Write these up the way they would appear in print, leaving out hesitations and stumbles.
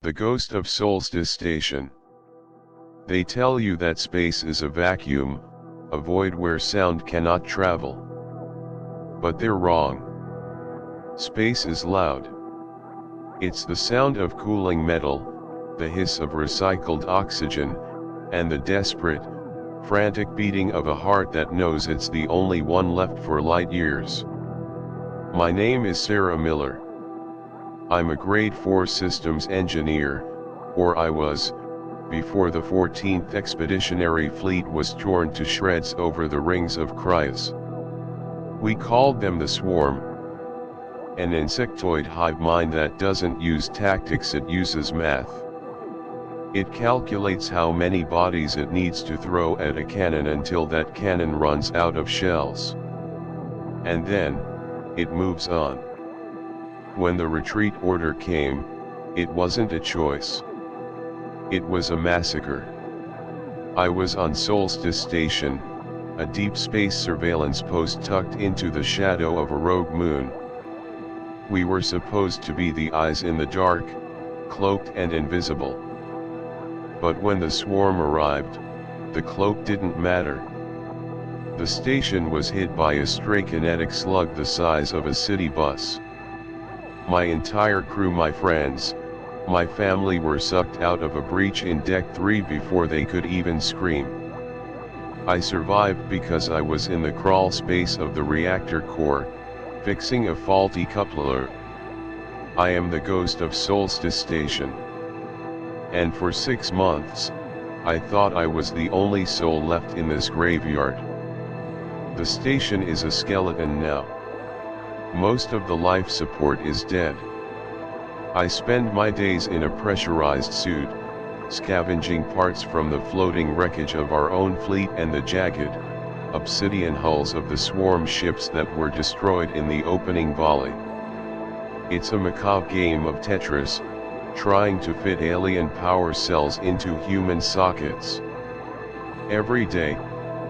The ghost of Solstice Station. They tell you that space is a vacuum, a void where sound cannot travel. But they're wrong. Space is loud. It's the sound of cooling metal, the hiss of recycled oxygen, and the desperate, frantic beating of a heart that knows it's the only one left for light years. My name is Sarah Miller. I'm a grade 4 systems engineer, or I was, before the 14th Expeditionary Fleet was torn to shreds over the rings of Cryos. We called them the Swarm. An insectoid hive mind that doesn't use tactics, it uses math. It calculates how many bodies it needs to throw at a cannon until that cannon runs out of shells. And then, it moves on. When the retreat order came, it wasn't a choice. It was a massacre. I was on Solstice Station, a deep space surveillance post tucked into the shadow of a rogue moon. We were supposed to be the eyes in the dark, cloaked and invisible. But when the swarm arrived, the cloak didn't matter. The station was hit by a stray kinetic slug the size of a city bus. My entire crew, my friends, my family were sucked out of a breach in Deck 3 before they could even scream. I survived because I was in the crawl space of the reactor core, fixing a faulty coupler. I am the ghost of Solstice Station. And for 6 months, I thought I was the only soul left in this graveyard. The station is a skeleton now. Most of the life support is dead. I spend my days in a pressurized suit, scavenging parts from the floating wreckage of our own fleet and the jagged, obsidian hulls of the swarm ships that were destroyed in the opening volley. It's a macabre game of Tetris, trying to fit alien power cells into human sockets. Every day,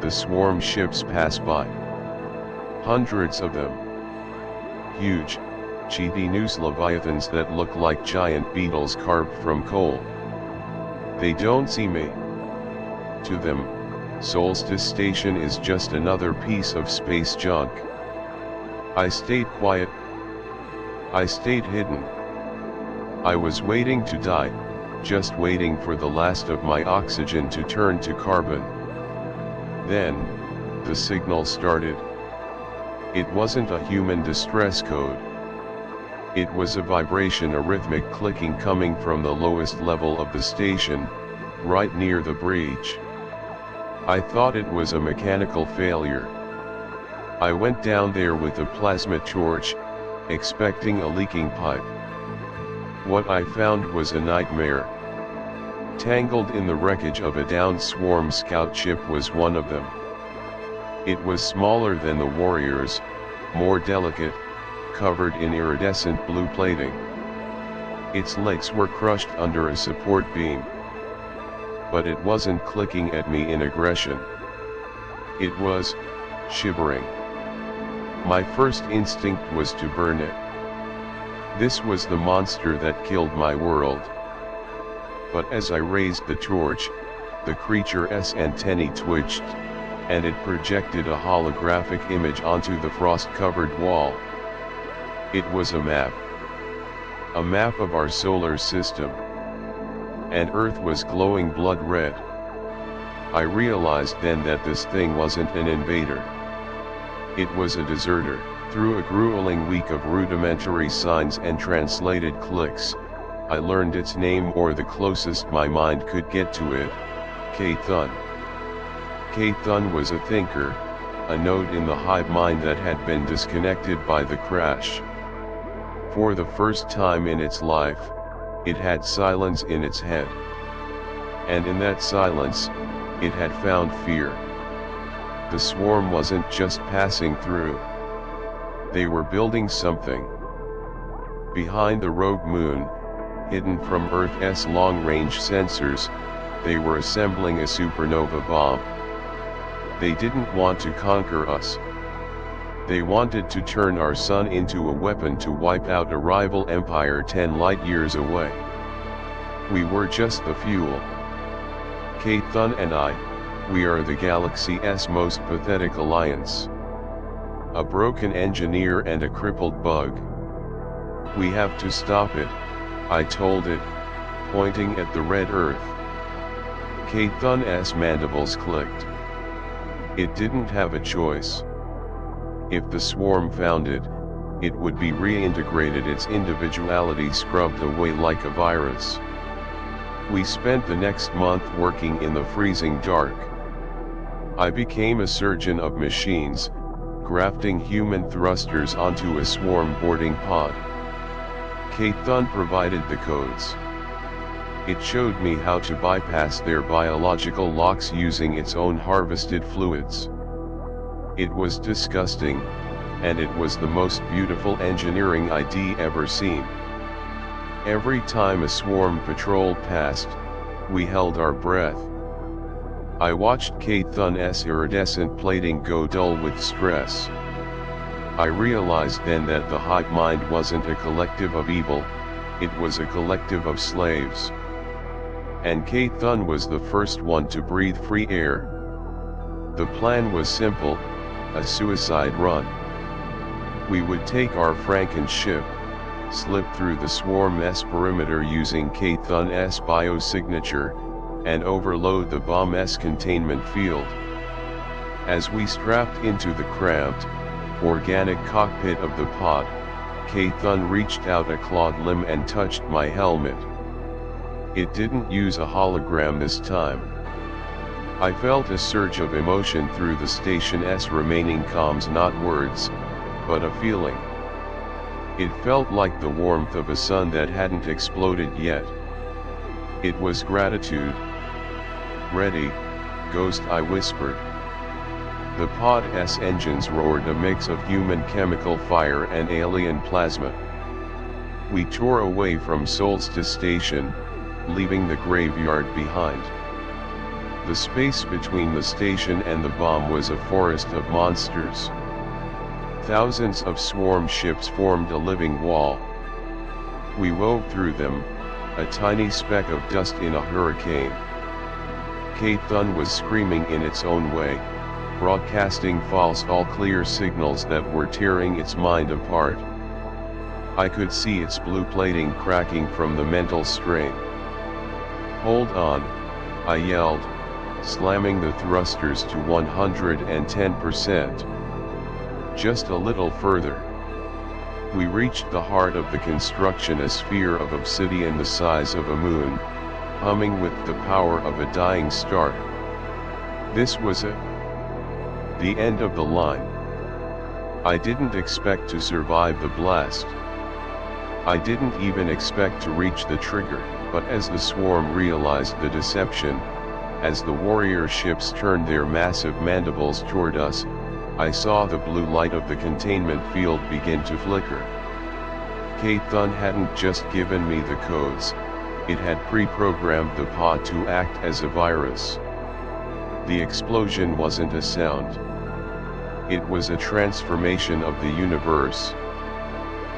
the swarm ships pass by. Hundreds of them. Huge, chitinous leviathans that look like giant beetles carved from coal. They don't see me. To them, Solstice Station is just another piece of space junk. I stayed quiet. I stayed hidden. I was waiting to die, just waiting for the last of my oxygen to turn to carbon. Then, the signal started. It wasn't a human distress code. It was a vibration, a rhythmic clicking coming from the lowest level of the station, right near the breach. I thought it was a mechanical failure. I went down there with a plasma torch, expecting a leaking pipe. What I found was a nightmare. Tangled in the wreckage of a downed swarm scout ship was one of them. It was smaller than the Warriors, more delicate, covered in iridescent blue plating. Its legs were crushed under a support beam. But it wasn't clicking at me in aggression. It was shivering. My first instinct was to burn it. This was the monster that killed my world. But as I raised the torch, the creature's antennae twitched, and it projected a holographic image onto the frost-covered wall. It was a map. A map of our solar system. And Earth was glowing blood red. I realized then that this thing wasn't an invader. It was a deserter. Through a grueling week of rudimentary signs and translated clicks, I learned its name, or the closest my mind could get to it, K-Thun. K-Thun was a thinker, a node in the hive mind that had been disconnected by the crash. For the first time in its life, it had silence in its head. And in that silence, it had found fear. The swarm wasn't just passing through. They were building something. Behind the rogue moon, hidden from Earth's long-range sensors, they were assembling a supernova bomb. They didn't want to conquer us. They wanted to turn our sun into a weapon to wipe out a rival empire 10 light years away. We were just the fuel. Kate Thun and I, we are the galaxy's most pathetic alliance. A broken engineer and a crippled bug. We have to stop it, I told it, pointing at the red Earth. Kate Thun's mandibles clicked. It didn't have a choice. If the swarm found it, it would be reintegrated, its individuality scrubbed away like a virus. We spent the next month working in the freezing dark. I became a surgeon of machines, grafting human thrusters onto a swarm boarding pod. Kate Thun provided the codes. It showed me how to bypass their biological locks using its own harvested fluids. It was disgusting, and it was the most beautiful engineering idea ever seen. Every time a swarm patrol passed, we held our breath. I watched Kate Thun's iridescent plating go dull with stress. I realized then that the hive mind wasn't a collective of evil, it was a collective of slaves. And Kate Thun was the first one to breathe free air. The plan was simple, a suicide run. We would take our Franken ship, slip through the swarm's perimeter using Kate Thun's biosignature, and overload the bomb's containment field. As we strapped into the cramped, organic cockpit of the pod, Kate Thun reached out a clawed limb and touched my helmet. It didn't use a hologram this time. I felt a surge of emotion through the station's remaining comms, not words, but a feeling. It felt like the warmth of a sun that hadn't exploded yet. It was gratitude. Ready, Ghost, I whispered. The pod's engines roared, a mix of human chemical fire and alien plasma. We tore away from Solstice Station, leaving the graveyard behind. The space between the station and the bomb was a forest of monsters. Thousands of swarm ships formed a living wall. We wove through them, a tiny speck of dust in a hurricane. Kate Thun was screaming in its own way, broadcasting false all-clear signals that were tearing its mind apart. I could see its blue plating cracking from the mental strain. Hold on, I yelled, slamming the thrusters to 110%. Just a little further. We reached the heart of the construction, a sphere of obsidian the size of a moon, humming with the power of a dying star. This was it. The end of the line. I didn't expect to survive the blast. I didn't even expect to reach the trigger, but as the swarm realized the deception, as the warrior ships turned their massive mandibles toward us, I saw the blue light of the containment field begin to flicker. Kate Thun hadn't just given me the codes, it had pre-programmed the pod to act as a virus. The explosion wasn't a sound. It was a transformation of the universe.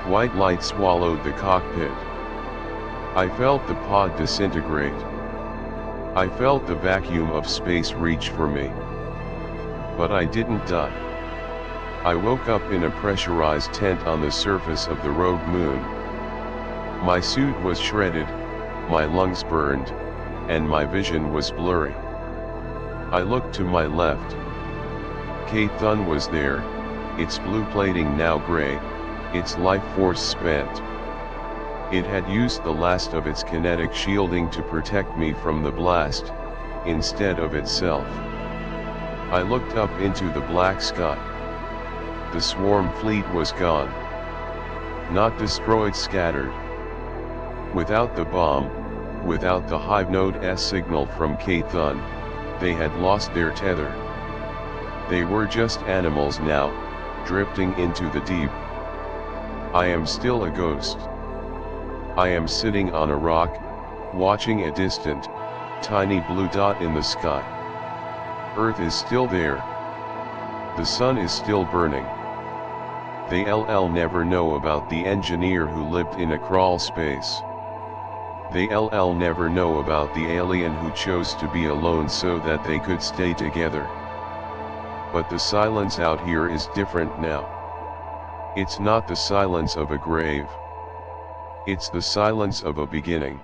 White light swallowed the cockpit. I felt the pod disintegrate. I felt the vacuum of space reach for me. But I didn't die. I woke up in a pressurized tent on the surface of the rogue moon. My suit was shredded, my lungs burned, and my vision was blurry. I looked to my left. Kate Thun was there, its blue plating now gray, its life force spent. It had used the last of its kinetic shielding to protect me from the blast, instead of itself. I looked up into the black sky. The swarm fleet was gone. Not destroyed, scattered. Without the bomb, without the hive node's signal from Kate Thun, they had lost their tether. They were just animals now, drifting into the deep. I am still a ghost. I am sitting on a rock, watching a distant, tiny blue dot in the sky. Earth is still there. The sun is still burning. They'll never know about the engineer who lived in a crawl space. They'll never know about the alien who chose to be alone so that they could stay together. But the silence out here is different now. It's not the silence of a grave. It's the silence of a beginning.